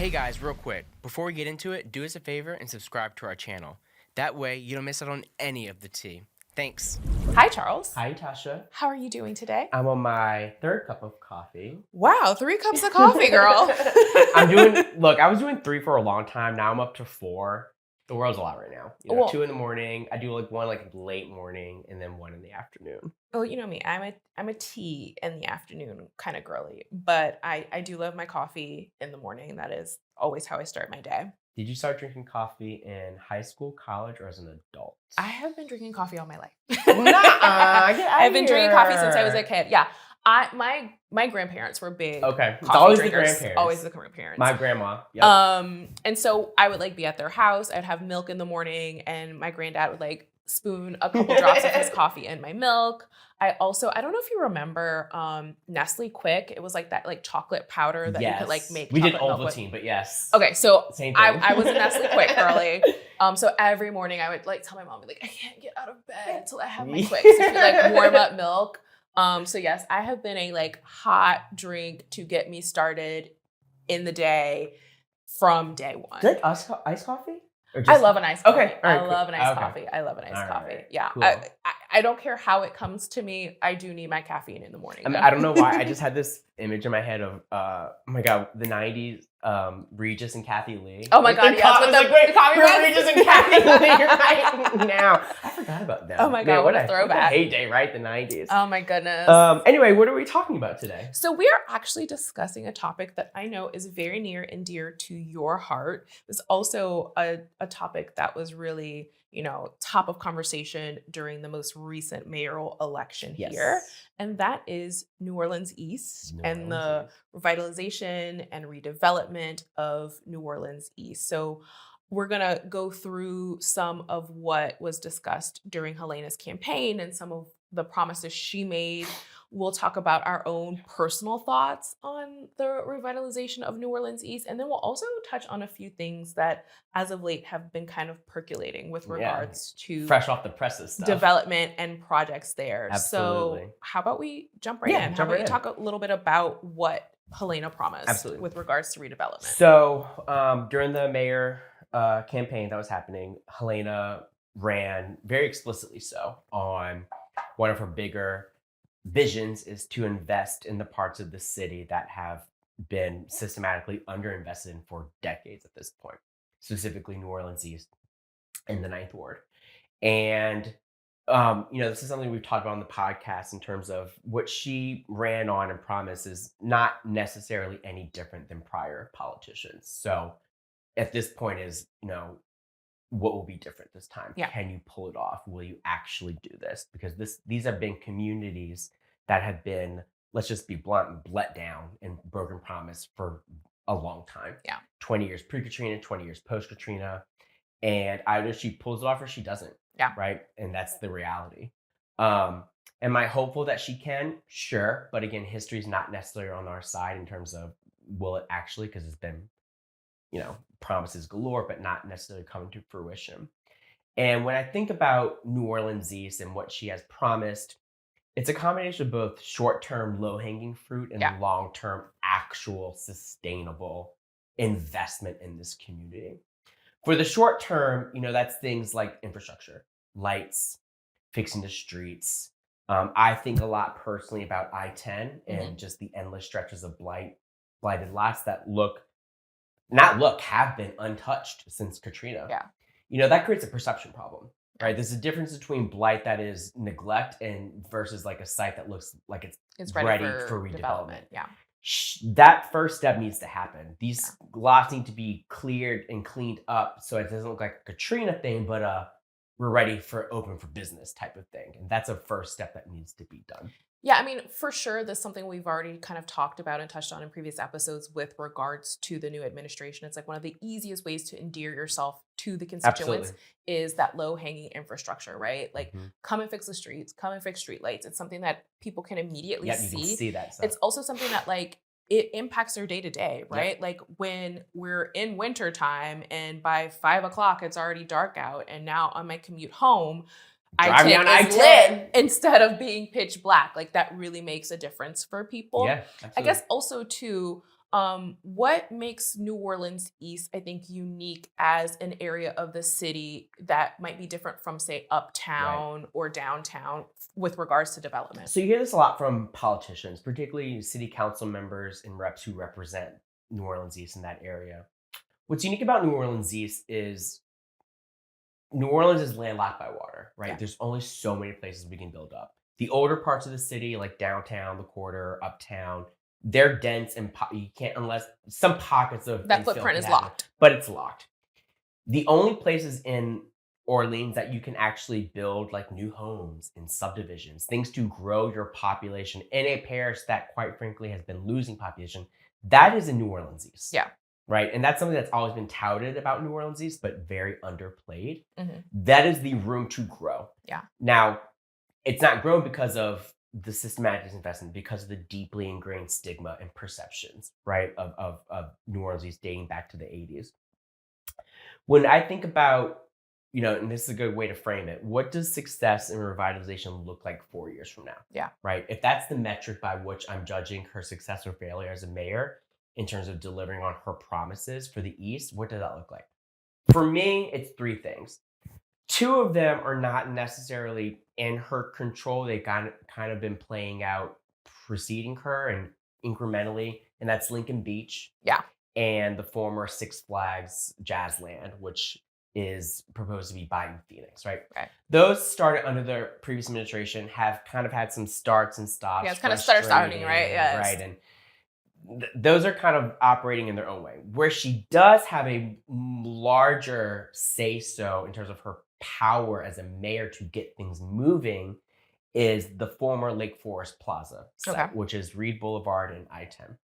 Hey guys, real quick, before we get into it, do us a favor and subscribe to our channel. That way, you don't miss out on any of the tea. Thanks. Hi, Charles. Hi, Etosha. How are you doing today? I'm on my third cup of coffee. Wow, 3 cups of coffee, girl. I was doing 3 for a long time. Now I'm up to 4. The world's a lot right now. 2 in the morning. I do one late morning and then 1 in the afternoon. Well, you know me. I'm a tea in the afternoon kind of girly, but I do love my coffee in the morning. That is always how I start my day. Did you start drinking coffee in high school, college, or as an adult? I have been drinking coffee all my life. I've been drinking coffee since I was a kid. Yeah. My grandparents were big. Okay. It's coffee always drinkers. the grandparents. Always the grandparents. My grandma. Yep. And so I would be at their house. I'd have milk in the morning, and my granddad would spoon a couple drops of his coffee in my milk. I don't know if you remember Nestle Quick. It was that chocolate powder that you could make. We did chocolate milk Ovaltine, but yes. Okay, so Same thing. I was a Nestle Quick girly. So every morning I would tell my mom, I can't get out of bed until I have my Quick. So she would warm up milk. So yes, I have been a hot drink to get me started in the day from day one. Do you like iced coffee? I love an iced coffee. Okay. All right, I love an iced okay. coffee. I love an iced coffee. Right. Yeah. Cool. I don't care how it comes to me. I do need my caffeine in the morning. I don't know why. I just had this image in my head of, oh my God, the 90s, Regis and Kathy Lee. Oh my God, yes. The coffee Regis and Kathy Lee right now. I forgot about that. Oh my God, what a throwback. What a heyday, right? The 90s. Oh my goodness. Anyway, what are we talking about today? So we are actually discussing a topic that I know is very near and dear to your heart. It was also a topic that was really, top of conversation during the most recent mayoral election here. And that is New Orleans East and the revitalization and redevelopment of New Orleans East. So we're going to go through some of what was discussed during Helena's campaign and some of the promises she made. We'll talk about our own personal thoughts on the revitalization of New Orleans East. And then we'll also touch on a few things that as of late have been kind of percolating with regards to fresh off the presses stuff. Development and projects there. Absolutely. So how about we jump right in? How about you talk a little bit about what Helena promised with regards to redevelopment? So during the mayor campaign that was happening, Helena ran very explicitly so on one of her bigger visions is to invest in the parts of the city that have been systematically underinvested in for decades at this point, specifically New Orleans East and the Ninth Ward. And, this is something we've talked about on the podcast in terms of what she ran on and promised is not necessarily any different than prior politicians. So at this point is, what will be different this time? Yeah. Can you pull it off? Will you actually do this? Because these have been communities that have been, let's just be blunt, let down and broken promise for a long time. Yeah. 20 years pre-Katrina, 20 years post-Katrina. And either she pulls it off or she doesn't. Yeah. Right? And that's the reality. Am I hopeful that she can? Sure. But again, history is not necessarily on our side in terms of will it actually, because it's been promises galore, but not necessarily coming to fruition. And when I think about New Orleans East and what she has promised, it's a combination of both short-term low-hanging fruit and long-term actual sustainable investment in this community. For the short term, that's things like infrastructure, lights, fixing the streets. I think a lot personally about I-10 and just the endless stretches of blighted lots that have been untouched since Katrina. Yeah. That creates a perception problem, right? There's a difference between blight that is neglect and versus a site that looks like it's ready for redevelopment. Yeah. That first step needs to happen. These lots need to be cleared and cleaned up so it doesn't look like a Katrina thing, but we're ready for open for business type of thing. And that's a first step that needs to be done. Yeah, for sure, that's something we've already kind of talked about and touched on in previous episodes with regards to the new administration. It's one of the easiest ways to endear yourself to the constituents is that low-hanging infrastructure, right? Come and fix the streets, come and fix street lights. It's something that people can immediately see. You can see that stuff. It's also something that it impacts their day-to-day, right? Yep. When we're in winter time and by 5 o'clock, it's already dark out. And now on my commute home, I-10 is lit instead of being pitch black. That really makes a difference for people. Yeah, absolutely. I guess also too, What makes New Orleans East, I think, unique as an area of the city that might be different from, say, Right. uptown or downtown with regards to development? So you hear this a lot from politicians, particularly city council members and reps who represent New Orleans East in that area. What's unique about New Orleans East is New Orleans is landlocked by water, right? Yeah. There's only so many places we can build up. The older parts of the city, like downtown, the quarter, uptown, they're dense and you can't, unless some pockets of That infill footprint can is happen, locked. but it's locked. The only places in Orleans that you can actually build like new homes and subdivisions, things to grow your population in a parish that, quite frankly, has been losing population, that is in New Orleans East. Yeah. Right. And that's something that's always been touted about New Orleans East, but very underplayed. Hmm. That is the room to grow. Yeah. Now, it's not grown because of the systematic disinvestment, because of the deeply ingrained stigma and perceptions, right, of New Orleans East dating back to the 80s. When I think about, and this is a good way to frame it, what does success and revitalization look like 4 years from now? Yeah. Right? If that's the metric by which I'm judging her success or failure as a mayor in terms of delivering on her promises for the East, what does that look like? For me, it's three things. Two of them are not necessarily in her control. They've kind of been playing out preceding her and incrementally, and that's Lincoln Beach. Yeah. And the former Six Flags Jazzland, which is proposed to be Biden Phoenix, right? Right. Those started under the previous administration, have kind of had some starts and stops. Yeah, it's kind of starting, right? Yes. Right. And those are kind of operating in their own way. Where she does have a larger say-so in terms of her power as a mayor to get things moving is the former Lake Forest Plaza site, Okay. which is Reed Boulevard and I-10.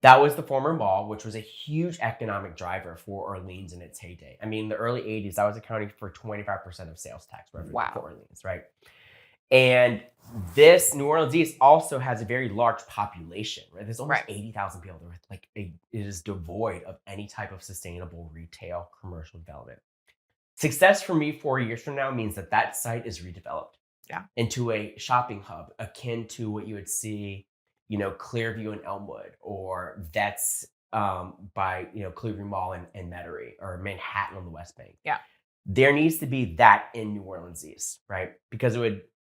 That was the former mall, which was a huge economic driver for Orleans in its heyday. I mean, in the early 80s, that was accounting for 25% of sales tax revenue for Orleans, right? And this New Orleans East also has a very large population, right? There's almost 80,000 people there. Like it is devoid of any type of sustainable retail commercial development. Success for me 4 years from now means that that site is redeveloped into a shopping hub akin to what you would see, Clearview and Elmwood, or Vets by, Clearview Mall and Metairie, or Manhattan on the West Bank. Yeah. There needs to be that in New Orleans East, right? Because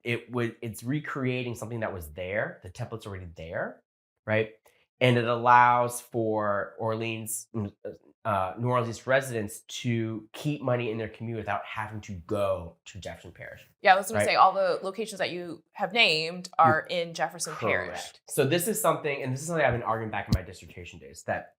it's recreating something that was there. The template's already there, right? And it allows for New Orleans East residents to keep money in their community without having to go to Jefferson Parish. Yeah, I was going to say all the locations that you have named are in Jefferson Parish. So this is something I've been arguing back in my dissertation days, that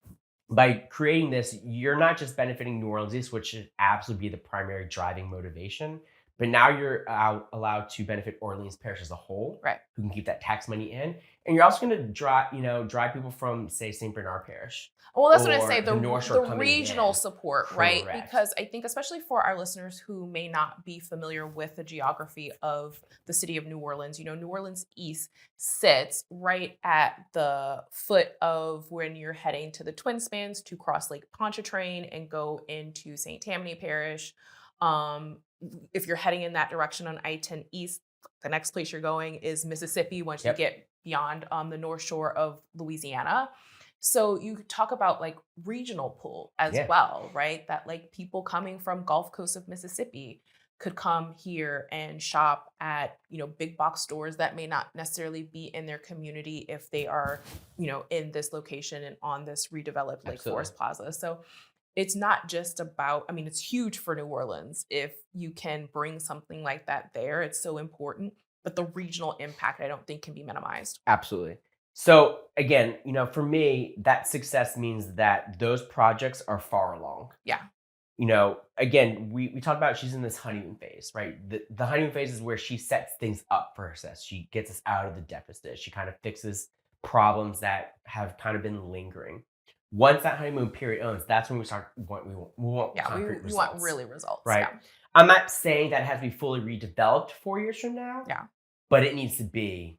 by creating this, you're not just benefiting New Orleans East, which should absolutely be the primary driving motivation, but now you're allowed to benefit Orleans Parish as a whole, right? Who can keep that tax money in, and you're also going to drive people from, say, St. Bernard Parish. Well, that's what I say, the regional in. support, Correct. Right? Because I think, especially for our listeners who may not be familiar with the geography of the city of New Orleans, New Orleans East sits right at the foot of when you're heading to the Twin Spans to cross Lake Pontchartrain and go into St. Tammany Parish. If you're heading in that direction on I-10 East, the next place you're going is Mississippi once you get beyond the North Shore of Louisiana. So you talk about like regional pull as well, right? That like people coming from Gulf Coast of Mississippi could come here and shop at, big box stores that may not necessarily be in their community if they are, in this location and on this redeveloped Lake Forest Plaza. So it's not just about, it's huge for New Orleans if you can bring something like that there. It's so important, but the regional impact I don't think can be minimized. Absolutely. So again, for me, that success means that those projects are far along. Yeah. Again, we talked about she's in this honeymoon phase, right? The honeymoon phase is where she sets things up for success. She gets us out of the deficit. She kind of fixes problems that have kind of been lingering. Once that honeymoon period ends, that's when we want concrete results. We want really results. Right. Yeah. I'm not saying that it has to be fully redeveloped 4 years from now. Yeah. But it needs to be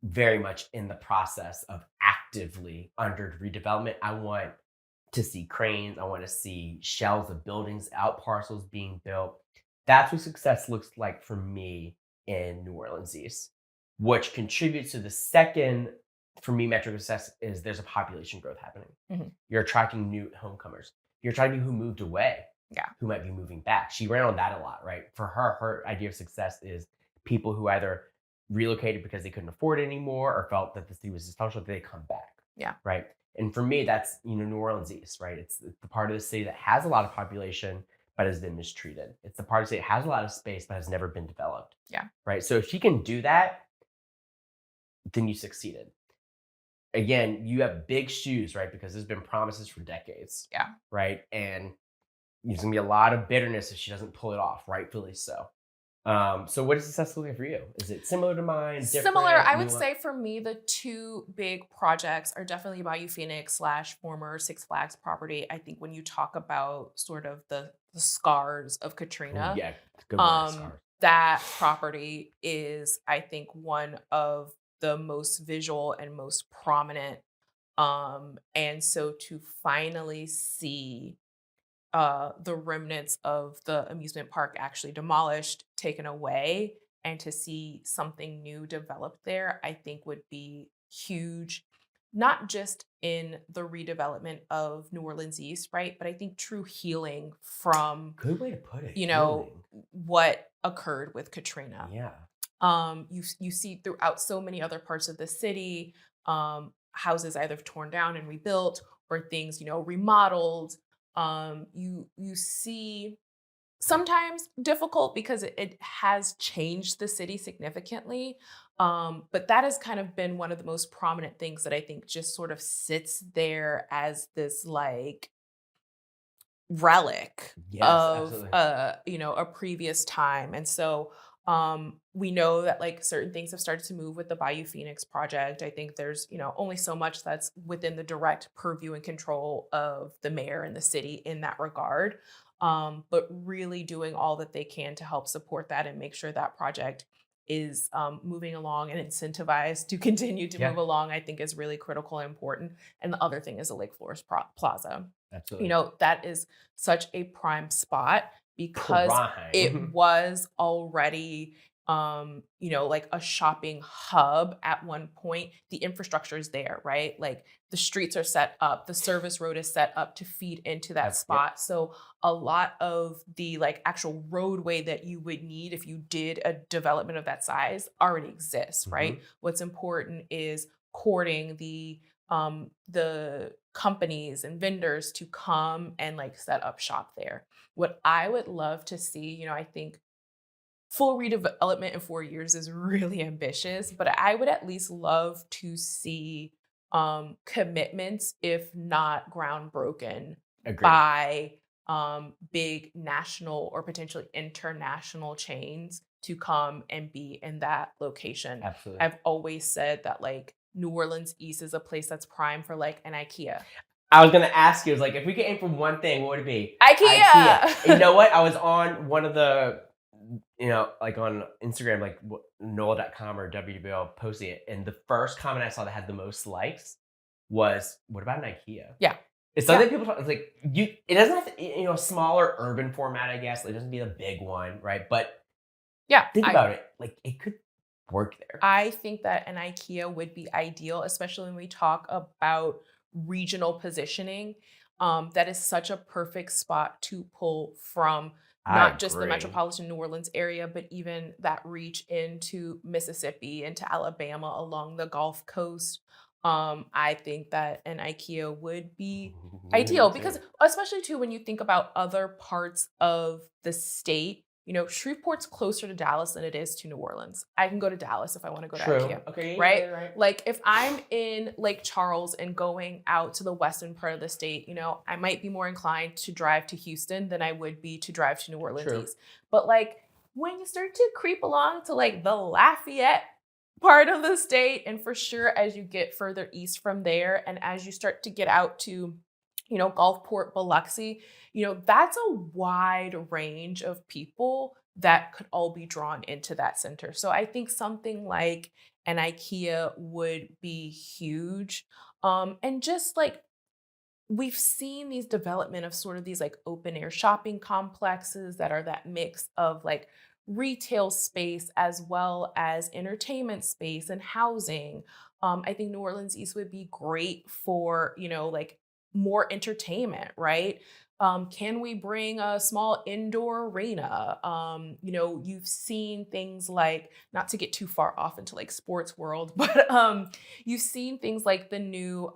very much in the process of actively under redevelopment. I want to see cranes. I want to see shells of buildings, out parcels being built. That's what success looks like for me in New Orleans East, which contributes to the second for me, metric of success is there's a population growth happening. Mhm. You're attracting new homecomers. You're attracting who moved away, Yeah. who might be moving back. She ran on that a lot, right? For her idea of success is people who either relocated because they couldn't afford it anymore or felt that the city was dysfunctional, they come back. Yeah. Right. And for me, that's New Orleans East, right? It's the part of the city that has a lot of population but has been mistreated. It's the part of the city that has a lot of space but has never been developed. Yeah. Right. So if she can do that, then you succeeded. Again, you have big shoes, right? Because there's been promises for decades. Yeah. Right. And there's gonna be a lot of bitterness if she doesn't pull it off, rightfully so. So what is success looking for you? Is it similar to mine? Similar, different, I would nuanced? say for me, the two big projects are definitely Bayou Phoenix / former Six Flags property. I think when you talk about sort of the scars of Ooh, Katrina, yeah, good word, um, scars. that property is, I think, one of the most visual and most prominent. And so to finally see the remnants of the amusement park actually demolished, taken away, and to see something new developed there, I think would be huge, not just in the redevelopment of New Orleans East, right? But I think true healing from, Good way to put it. you know, Healing. what occurred with Katrina. Yeah. You see throughout so many other parts of the city, houses either torn down and rebuilt or things, remodeled. You see sometimes difficult because it has changed the city significantly. But that has kind of been one of the most prominent things that I think just sort of sits there as this like relic Yes, of absolutely. a previous time. And so we know that like certain things have started to move with the Bayou Phoenix project. I think there's only so much that's within the direct purview and control of the mayor and the city in that regard. But really doing all that they can to help support that and make sure that project is moving along and incentivized to continue to Yeah, move along, I think is really critical and important. And the other thing is the Lake Forest Plaza. absolutely. That is such a prime spot because it Prime. was already like a shopping hub at one point. The infrastructure is there, right? Like the streets are set up, the service road is set up to feed into that Yep. spot. So a lot of the like actual roadway that you would need if you did a development of that size already exists, right? What's important is courting the companies and vendors to come and like set up shop there. What I would love to see, I think full redevelopment in 4 years is really ambitious, but I would at least love to see commitments, if not ground broken, Agreed. by big national or potentially international chains to come and be in that location. Absolutely. I've always said that like New Orleans East is a place that's prime for like an IKEA. I was gonna ask you, like, if we could aim for one thing, what would it be? IKEA. And you know what? I was on one of the, like on Instagram, like Noel.com or WWL posting it, and the first comment I saw that had the most likes was, "What about an IKEA?" Yeah. It's something people talk. It's like it doesn't have to, a smaller urban format, I guess. Like, it doesn't be the big one, right? But Yeah. think about it. Like, it could work there. I think that an IKEA would be ideal, especially when we talk about regional positioning. That is such a perfect spot to pull from not just the agree. metropolitan New Orleans area, but even that reach into Mississippi, into Alabama, along the Gulf Coast. I think that an IKEA would be ideal because, especially too, when you think about other parts of the state, Shreveport's closer to Dallas than it is to New Orleans. I can go to Dallas if I want to go to True. IKEA. Okay. Right? Yeah, right. Like if I'm in Lake Charles and going out to the western part of the state, I might be more inclined to drive to Houston than I would be to drive to New Orleans True. East. But like when you start to creep along to like the Lafayette part of the state, and for sure as you get further east from there, and as you start to get out to Gulfport, Biloxi, that's a wide range of people that could all be drawn into that center. So I think something like an IKEA would be huge. And just like we've seen these development of sort of these like open air shopping complexes that are that mix of like retail space as well as entertainment space and housing. I think New Orleans East would be great for, like more entertainment, right? Can we bring a small indoor arena? You've seen things like, not to get too far off into like sports world, but you've seen things like the new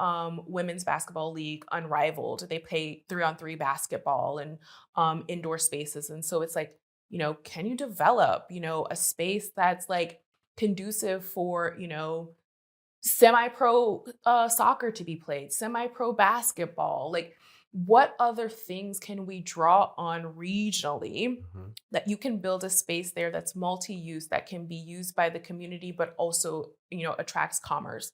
women's basketball league, Unrivaled. They play 3-on-3 basketball and indoor spaces. And so it's like, can you develop, a space that's like conducive for, semi-pro soccer to be played, semi-pro basketball? Like, what other things can we draw on regionally that you can build a space there that's multi-use, that can be used by the community, but also, attracts commerce?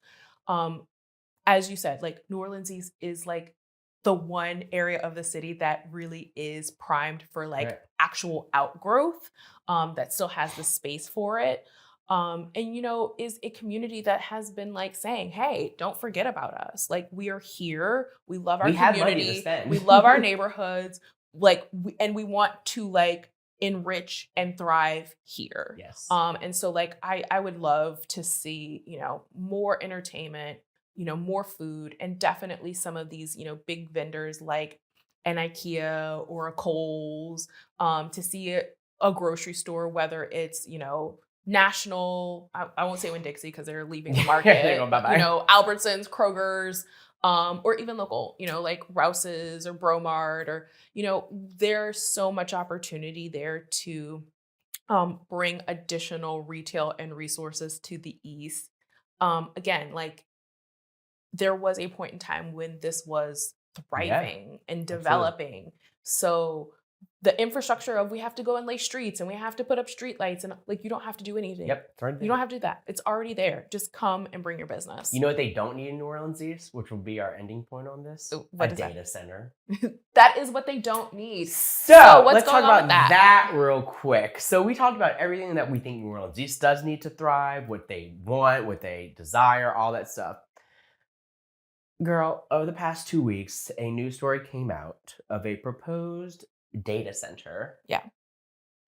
As you said, like New Orleans East is like the one area of the city that really is primed for like Right. actual outgrowth, that still has the space for it. And is a community that has been like saying, hey, don't forget about us. Like, we are here. We love our We have money to community. spend. We love our neighborhoods. Like, and we want to like enrich and thrive here. Yes. And so like I would love to see, more entertainment, more food, and definitely some of these, big vendors like an IKEA or a Kohl's, to see a grocery store, whether it's, national, I won't say Winn-Dixie because they're leaving the market, They go bye-bye. Albertsons, Kroger's, or even local, like Rouse's or Bromart, or, there's so much opportunity there to bring additional retail and resources to the East. Again, like, there was a point in time when this was thriving and developing. So the infrastructure of, we have to go and lay streets and we have to put up street lights, and like, you don't have to do anything. Yep. It's already You there. don't have to do that. It's already there. Just come and bring your business. You know what they don't need in New Orleans East, which will be our ending point on this? What a is that? data center. That is what they don't need. So what's let's going talk on about with that? real quick. So we talked about everything that we think New Orleans East does need to thrive, what they want, what they desire, all that stuff. Girl, over the past 2 weeks, a news story came out of a proposed data center. Yeah.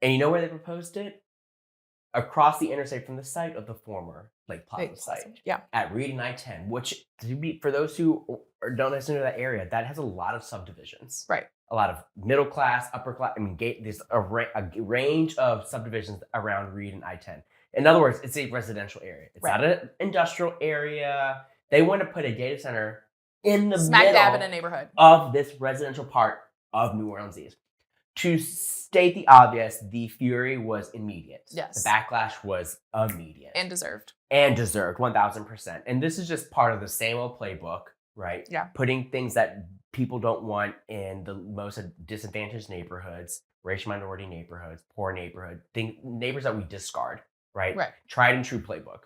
And you know where they proposed it? Across the interstate from the site of the former Lake Plaza site. Yeah. At Reed and I-10, which, for those who don't necessarily know that area, that has a lot of subdivisions. Right. A lot of middle class, upper class. I mean, there's a range of subdivisions around Reed and I-10. In other words, it's a residential area. It's not an industrial area. They want to put a data center in the Smack dab in middle a neighborhood of this residential part of New Orleans East. To state the obvious, the fury was immediate. Yes. The backlash was immediate. and deserved. And deserved, 1000%. And this is just part of the same old playbook, right? Yeah. Putting things that people don't want in the most disadvantaged neighborhoods, racial minority neighborhoods, poor neighborhood, neighbors that we discard, right? Right. Tried and true playbook.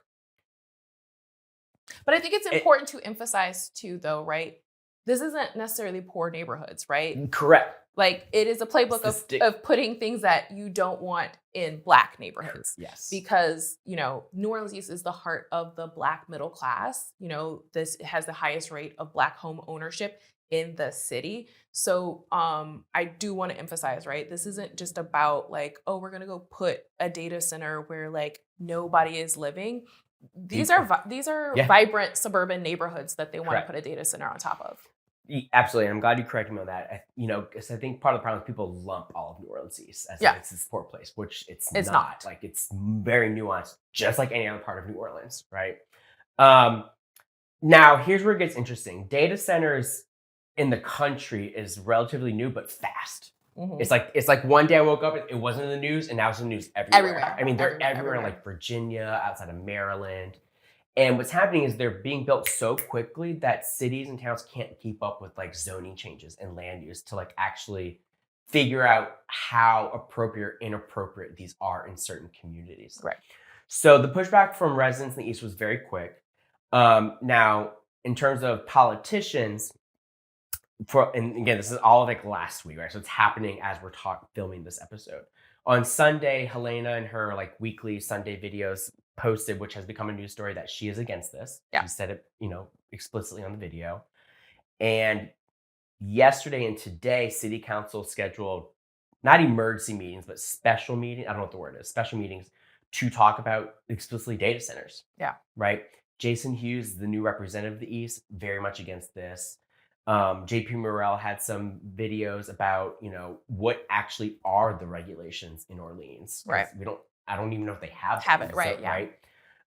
But I think it's important to emphasize too, though, right? This isn't necessarily poor neighborhoods, right? Correct. Like, it is a playbook of putting things that you don't want in Black neighborhoods. Yes. Because, New Orleans East is the heart of the Black middle class. This has the highest rate of Black home ownership in the city. So I do want to emphasize, right? This isn't just about like, oh, we're going to go put a data center where like nobody is living. These are vibrant suburban neighborhoods that they want to put a data center on top of. Absolutely. I'm glad you corrected me on that. Because I think part of the problem is people lump all of New Orleans East as like, it's this poor place, which it's not. Like, it's very nuanced, just like any other part of New Orleans, right? Now, here's where it gets interesting. Data centers in the country is relatively new, but fast. Mm-hmm. It's like one day I woke up, it wasn't in the news, and now it's in the news everywhere. I mean, they're everywhere in like Virginia, outside of Maryland. And what's happening is they're being built so quickly that cities and towns can't keep up with like zoning changes and land use to like actually figure out how appropriate or inappropriate these are in certain communities. Right. So the pushback from residents in the East was very quick. Now, in terms of politicians, and again, this is all of like last week, right? So it's happening as we're filming this episode. On Sunday, Helena and her like weekly Sunday videos posted, which has become a news story, that she is against this. Yeah. She said it, explicitly on the video. And yesterday and today, City Council scheduled not emergency meetings, but special meetings. I don't know what the word is. Special meetings to talk about explicitly data centers. Yeah. Right. Jason Hughes, the new representative of the East, very much against this. JP Morrell had some videos about, what actually are the regulations in Orleans. Right. I don't even know if they have Have them, it, right, so, yeah.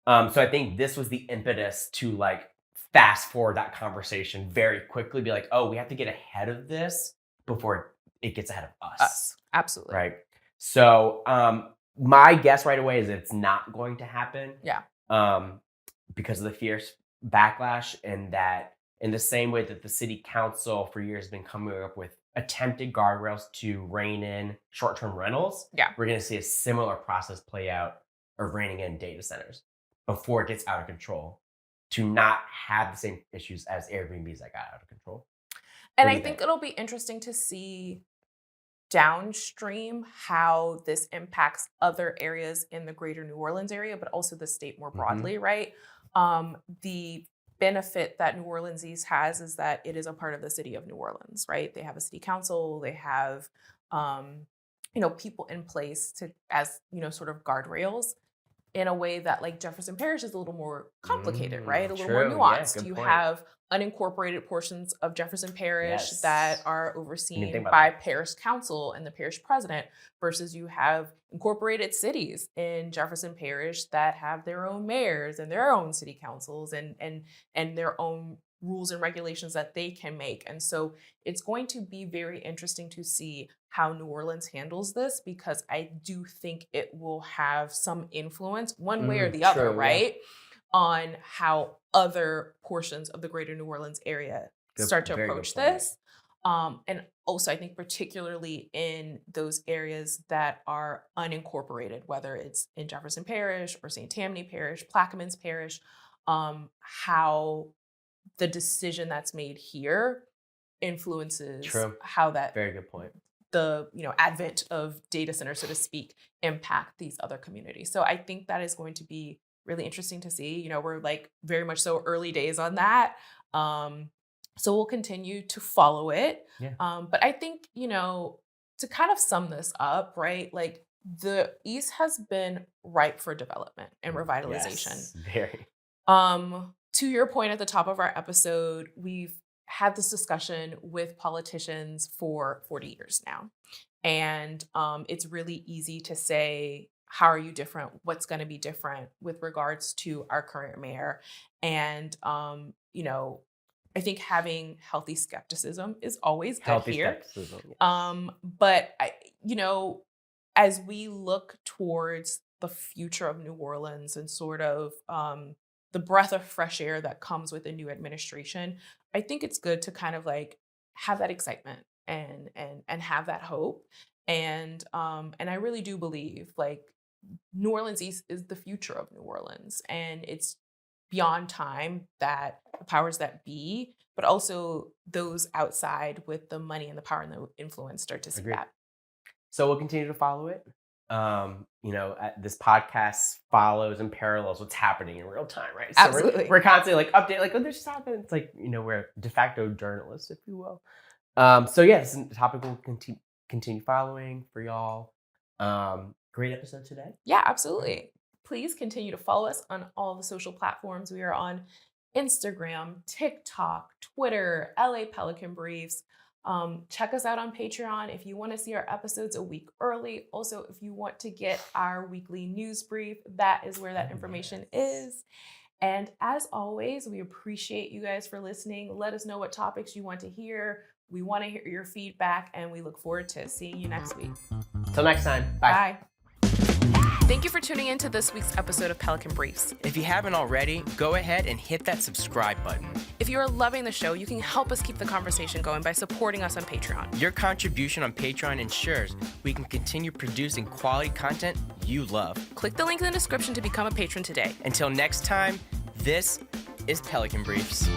Right. So I think this was the impetus to like fast forward that conversation very quickly, be like, oh, we have to get ahead of this before it gets ahead of us. Absolutely. Right. So my guess right away is it's not going to happen. Yeah. Because of the fierce backlash, and that in the same way that the city council for years has been coming up with attempted guardrails to rein in short-term rentals, Yeah. we're going to see a similar process play out of reining in data centers before it gets out of control, to not have the same issues as Airbnbs that got out of control. And I think it'll be interesting to see downstream how this impacts other areas in the greater New Orleans area, but also the state more broadly, right? The benefit that New Orleans East has is that it is a part of the city of New Orleans, right? They have a city council, they have, people in place as sort of guardrails, in a way that like Jefferson Parish is a little more complicated, right? A little more nuanced. Yeah, you point. have unincorporated portions of Jefferson Parish that are overseen by parish council and the parish president, versus you have incorporated cities in Jefferson Parish that have their own mayors and their own city councils and their own rules and regulations that they can make. And so it's going to be very interesting to see how New Orleans handles this, because I do think it will have some influence one way or the other, right? On how other portions of the greater New Orleans area start to approach this. And also, I think particularly in those areas that are unincorporated, whether it's in Jefferson Parish or St. Tammany Parish, Plaquemines Parish, how the decision that's made here influences how that very good point. The advent of data centers, so to speak, impact these other communities. So I think that is going to be really interesting to see. We're like very much so early days on that. So we'll continue to follow it. Yeah. But I think, to kind of sum this up, right? Like the East has been ripe for development and revitalization. Yes, very. To your point at the top of our episode, we've had this discussion with politicians for 40 years now. And it's really easy to say, how are you different? What's going to be different with regards to our current mayor? And, I think having healthy skepticism is always good here. But, as we look towards the future of New Orleans and sort of the breath of fresh air that comes with a new administration, I think it's good to kind of like have that excitement and have that hope. And I really do believe like New Orleans East is the future of New Orleans, and it's beyond time that the powers that be, but also those outside with the money and the power and the influence start to see that. So we'll continue to follow it. This podcast follows and parallels what's happening in real time, right? So Absolutely. we're constantly like update, like, oh, this just happened. It's like, we're de facto journalists, if you will. So yeah, this is a topic we'll continue following for y'all. Great episode today. Yeah, absolutely. Please continue to follow us on all the social platforms. We are on Instagram, TikTok, Twitter, LA Pelican Briefs. Check us out on Patreon if you want to see our episodes a week early. Also, if you want to get our weekly news brief, that is where that information is. And as always, we appreciate you guys for listening. Let us know what topics you want to hear. We want to hear your feedback, and we look forward to seeing you next week. Till next time. Bye. Thank you for tuning in to this week's episode of Pelican Briefs. If you haven't already, go ahead and hit that subscribe button. If you are loving the show, you can help us keep the conversation going by supporting us on Patreon. Your contribution on Patreon ensures we can continue producing quality content you love. Click the link in the description to become a patron today. Until next time, this is Pelican Briefs.